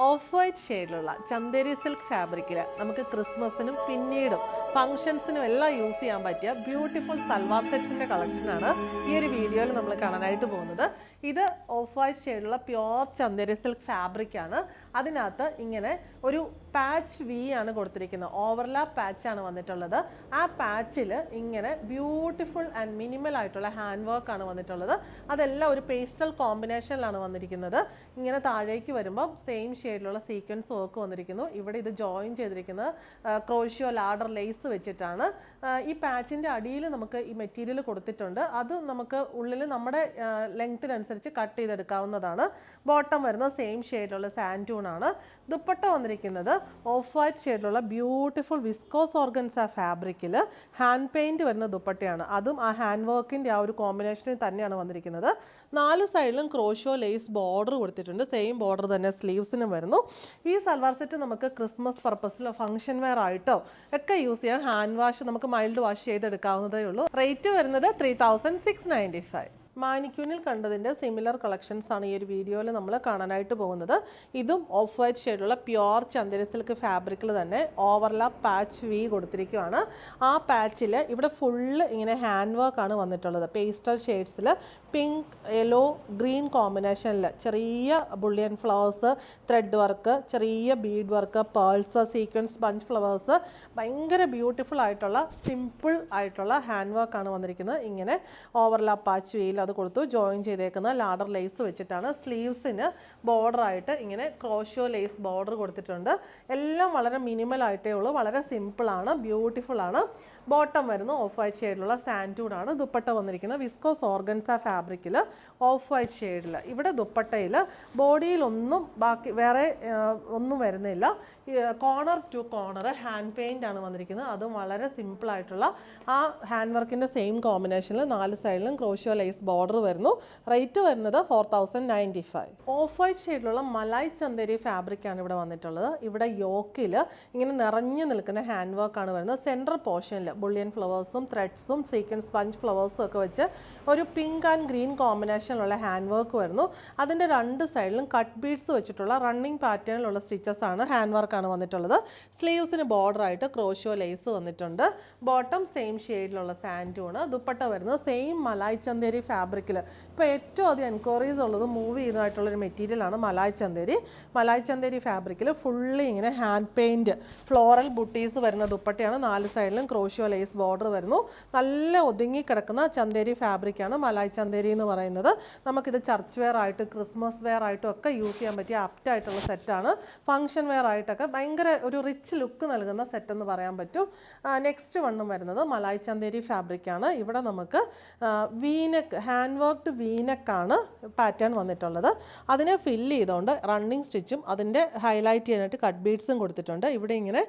Of white ഷെയ്ഡിലുള്ള Chanderi silk ഫാബ്രിക്കിൽ നമുക്ക് ക്രിസ്മസിനും പിന്നീടും ഫംഗ്ഷൻസിനും എല്ലാം യൂസ് ചെയ്യാൻ പറ്റിയ ബ്യൂട്ടിഫുൾ സൽവാർ സെറ്റ്സിൻ്റെ കളക്ഷനാണ് ഈ ഒരു വീഡിയോയിൽ നമ്മൾ കാണാനായിട്ട് പോകുന്നത്. ഇത് ഓഫ് വൈറ്റ് ഷെയ്ഡിലുള്ള പ്യോർ ചന്ദേരി സിൽക്ക് ഫാബ്രിക്കാണ്. അതിനകത്ത് ഇങ്ങനെ ഒരു പാച്ച് വി ആണ് കൊടുത്തിരിക്കുന്നത്. ഓവർലാപ്പ് പാച്ചാണ് വന്നിട്ടുള്ളത്. ആ പാച്ചിൽ ഇങ്ങനെ ബ്യൂട്ടിഫുൾ ആൻഡ് മിനിമൽ ആയിട്ടുള്ള ഹാൻഡ് വർക്കാണ് വന്നിട്ടുള്ളത്. അതെല്ലാം ഒരു പേസ്റ്റൽ കോമ്പിനേഷനിലാണ് വന്നിരിക്കുന്നത്. ഇങ്ങനെ താഴേക്ക് വരുമ്പോൾ സെയിം ഷെയ്ഡിലുള്ള സീക്വൻസ് വർക്ക് വന്നിരിക്കുന്നു. ഇവിടെ ഇത് ജോയിൻ ചെയ്തിരിക്കുന്നത് ക്രോഷ്യോ ലാഡർ ലേസ് വെച്ചിട്ടാണ്. ഈ പാച്ചിൻ്റെ അടിയിൽ നമുക്ക് ഈ മെറ്റീരിയൽ കൊടുത്തിട്ടുണ്ട്. അത് നമുക്ക് ഉള്ളിൽ നമ്മുടെ ലെങ്ത്തിനനുസരിച്ച് കട്ട് ചെയ്തെടുക്കാവുന്നതാണ്. ബോട്ടം വരുന്നത് സെയിം ഷെയ്ഡിലുള്ള സാൻറ്റൂൺ ആണ്. ദുപ്പട്ട വന്നിരിക്കുന്നത് ഓഫ് വൈറ്റ് ഷെയ്ഡിലുള്ള ബ്യൂട്ടിഫുൾ വിസ്കോസ് ഓർഗൻസ ഫാബ്രിക്കിൽ ഹാൻഡ് പെയിൻറ്റ് വരുന്ന ദുപ്പട്ടയാണ്. അതും ആ ഹാൻഡ് വർക്കിൻ്റെ ആ ഒരു കോമ്പിനേഷനിൽ തന്നെയാണ് വന്നിരിക്കുന്നത്. 4 സൈഡിലും ക്രോഷ്യോ ലേസ് ബോർഡർ കൊടുത്തിട്ടുണ്ട്. സെയിം ബോർഡർ തന്നെ സ്ലീവ്സിനും വരുന്നു. ഈ സൽവാർ സെറ്റ് നമുക്ക് ക്രിസ്മസ് പർപ്പസിലോ ഫംഗ്ഷൻ വെയർ ആയിട്ടോ ഒക്കെ യൂസ് ചെയ്യാം. ഹാൻഡ് വാഷ് നമുക്ക് മൈൽഡ് വാഷ് ചെയ്തെടുക്കാവുന്നതേ ഉള്ളൂ. റേറ്റ് വരുന്നത് 3695. മാനിക്യൂനിൽ കണ്ടതിൻ്റെ സിമിലർ കളക്ഷൻസ് ആണ് ഈ ഒരു വീഡിയോയിൽ നമ്മൾ കാണാനായിട്ട് പോകുന്നത്. ഇതും ഓഫ് വൈറ്റ് ഷെയ്ഡുള്ള പ്യോർ ചന്ദേരി സിൽക്ക് ഫാബ്രിക്കിൽ തന്നെ ഓവർലാപ്പ് പാച്ച് വി കൊടുത്തിരിക്കുകയാണ്. ആ പാച്ചിൽ ഇവിടെ ഫുള്ള് ഇങ്ങനെ ഹാൻഡ് വർക്കാണ് വന്നിട്ടുള്ളത്. പേസ്റ്റൽ ഷെയ്ഡ്സിൽ പിങ്ക്, യെല്ലോ, ഗ്രീൻ കോമ്പിനേഷനിൽ ചെറിയ ബുള്ളിയൻ ഫ്ലവേഴ്സ്, ത്രെഡ് വർക്ക്, ചെറിയ bead work, pearls, sequence bunch flowers, ഭയങ്കര ബ്യൂട്ടിഫുൾ ആയിട്ടുള്ള സിമ്പിൾ ആയിട്ടുള്ള ഹാൻഡ് വർക്കാണ് വന്നിരിക്കുന്നത്. ഇങ്ങനെ ഓവർലാപ്പ് പാച്ച് വിയിൽ അത് കൊടുത്തു. ജോയിൻ ചെയ്തേക്കുന്ന ലാഡർ ലേസ് വെച്ചിട്ടാണ്. സ്ലീവ്സിന് ബോർഡറായിട്ട് ഇങ്ങനെ ക്രോഷ്യോ ലേസ് ബോർഡർ കൊടുത്തിട്ടുണ്ട്. എല്ലാം വളരെ മിനിമൽ ആയിട്ടേ ഉള്ളൂ. വളരെ സിമ്പിളാണ്, ബ്യൂട്ടിഫുൾ ആണ്. ബോട്ടം വരുന്നു ഓഫ് വൈറ്റ് ഷെയ്ഡിലുള്ള സാൻറ്റൂൺ ആണ്. ദുപ്പട്ട വന്നിരിക്കുന്നത് വിസ്കോസ് ഓർഗൻസ ഫാബ്രിക്കിൽ ഓഫ് വൈറ്റ് ഷെയ്ഡിൽ. ഇവിടെ ദുപ്പട്ടയിൽ ബോഡിയിലൊന്നും ബാക്കി വേറെ ഒന്നും വരുന്നില്ല. Corner to corner hand paint ആണ് വന്നിരിക്കുന്നത്. അതും വളരെ സിമ്പിളായിട്ടുള്ള ആ ഹാൻഡ് വർക്കിൻ്റെ സെയിം കോമ്പിനേഷനിൽ 4 സൈഡിലും ക്രോഷ്യോ ലേസ് ബോർഡർ വരുന്നു. റേറ്റ് വരുന്നത് 4095. ഓഫ് വൈറ്റ് ഷെയ്ഡിലുള്ള മലായ് ചന്ദേരി ഫാബ്രിക്കാണ് ഇവിടെ വന്നിട്ടുള്ളത്. ഇവിടെ യോക്കിൽ ഇങ്ങനെ നിറഞ്ഞു നിൽക്കുന്ന ഹാൻഡ് വർക്കാണ് വരുന്നത്. സെൻട്രൽ പോർഷനിൽ ബുള്ളിയൻ ഫ്ലവേഴ്സും ത്രെഡ്സും സീക്വൻസ് സ്പഞ്ച് ഫ്ലവേഴ്സും ഒക്കെ വെച്ച് ഒരു പിങ്ക് ആൻഡ് ഗ്രീൻ കോമ്പിനേഷനിലുള്ള ഹാൻഡ് വർക്ക് വരുന്നു. അതിൻ്റെ 2 സൈഡിലും കട്ട് ബീഡ്സ് വെച്ചിട്ടുള്ള റണ്ണിങ് പാറ്റേണിലുള്ള സ്റ്റിച്ചസ് ആണ്, ഹാൻഡ് വർക്കാണ് വന്നിട്ടുള്ളത്. സ്ലീവ്സിന് ബോർഡറായിട്ട് ക്രോഷ്യോ ലേസ് വന്നിട്ടുണ്ട്. ബോട്ടം സെയിം ഷെയ്ഡിലുള്ള സാൻറ്റൂണ്. ദുപ്പട്ട വരുന്നത് സെയിം മലായ് ചന്ദേരി ഫാബ്രിക്കിൽ. ഇപ്പോൾ ഏറ്റവും അധികം എൻക്വയറീസ് ഉള്ളത് മൂവ് ചെയ്യുന്നതായിട്ടുള്ളൊരു മെറ്റീരിയലാണ് മലായ് ചന്ദേരി. മലായ് ചന്ദേരി ഫാബ്രിക്കിൽ ഫുള്ളി ഇങ്ങനെ ഹാൻഡ് പെയിൻറ്റ് ഫ്ലോറൽ ബുട്ടീസ് വരുന്ന ദുപ്പട്ടയാണ്. 4 സൈഡിലും ക്രോഷ്യോ ലേസ് ബോർഡർ വരുന്നു. നല്ല ഒതുങ്ങി കിടക്കുന്ന ചന്ദേരി ഫാബ്രിക്കാണ് മലായ് ചന്ദേരി എന്ന് പറയുന്നത്. നമുക്കിത് ചർച്ച് വെയർ ആയിട്ട് ക്രിസ്മസ് വെയർ ആയിട്ടും ഒക്കെ യൂസ് ചെയ്യാൻ പറ്റിയ ആപ്റ്റായിട്ടുള്ള സെറ്റാണ്. ഫംഗ്ഷൻ വെയർ ആയിട്ടൊക്കെ ഭയങ്കര ഒരു റിച്ച് ലുക്ക് നൽകുന്ന സെറ്റ് എന്ന് പറയാൻ പറ്റും. നെക്സ്റ്റ് വണ്ണും വരുന്നത് മലായ് ചന്ദേരി ഫാബ്രിക്കാണ്. ഇവിടെ നമുക്ക് വീനെക്ക്, ഹാൻഡ് വർക്ക്ഡ് വീനെക്കാണ് പാറ്റേൺ വന്നിട്ടുള്ളത്. അതിനെ ഫില്ല് ചെയ്തുകൊണ്ട് റണ്ണിങ് സ്റ്റിച്ചും അതിൻ്റെ ഹൈലൈറ്റ് ചെയ്യാനായിട്ട് കട്ട് ബീഡ്സും കൊടുത്തിട്ടുണ്ട്. ഇവിടെ ഇങ്ങനെ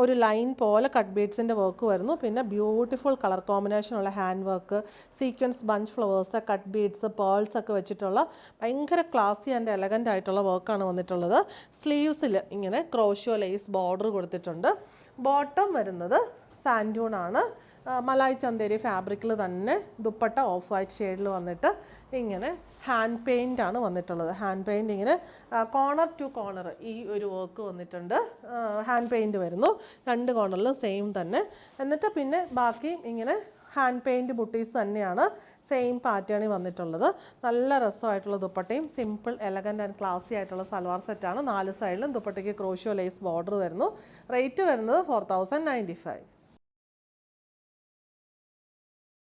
ഒരു ലൈൻ പോലെ കട്ട് ബീഡ്സിൻ്റെ വർക്ക് വരുന്നു. പിന്നെ ബ്യൂട്ടിഫുൾ കളർ കോമ്പിനേഷനുള്ള hand work, sequence bunch flowers, cut beads, pearls ഒക്കെ വെച്ചിട്ടുള്ള ഭയങ്കര ക്ലാസി ആൻഡ് എലഗൻ്റ് ആയിട്ടുള്ള വർക്കാണ് വന്നിട്ടുള്ളത്. സ്ലീവ്സിൽ ഇങ്ങനെ ക്രോഷ്യോ ലേസ് ബോർഡർ കൊടുത്തിട്ടുണ്ട്. ബോട്ടം വരുന്നത് സാൻറ്റൂൺ ആണ്. മലായ് ചന്ദേരി ഫാബ്രിക്കിൽ തന്നെ. ദുപ്പട്ട ഓഫ് വൈറ്റ് ഷെയ്ഡിൽ വന്നിട്ട് ഇങ്ങനെ ഹാൻഡ് പെയിൻ്റ് ആണ് വന്നിട്ടുള്ളത്. ഹാൻഡ് പെയിൻറ് ഇങ്ങനെ കോർണർ ടു കോർണർ ഈ ഒരു വർക്ക് വന്നിട്ടുണ്ട്. ഹാൻഡ് പെയിൻറ് വരുന്നു 2 കോർണറിലും സെയിം തന്നെ. എന്നിട്ട് പിന്നെ ബാക്കി ഇങ്ങനെ ഹാൻഡ് പെയിൻറ് ബുട്ടീസ് തന്നെയാണ് സെയിം പാറ്റേണിൽ വന്നിട്ടുള്ളത്. നല്ല രസമായിട്ടുള്ള ദുപ്പട്ടയും സിമ്പിൾ എലഗൻ്റ് ആൻഡ് ക്ലാസി ആയിട്ടുള്ള സൽവാർ സെറ്റാണ്. 4 സൈഡിലും ദുപ്പട്ടയ്ക്ക് ക്രോഷ്യോ ലേസ് ബോർഡർ വരുന്നു. റേറ്റ് വരുന്നത് 4095.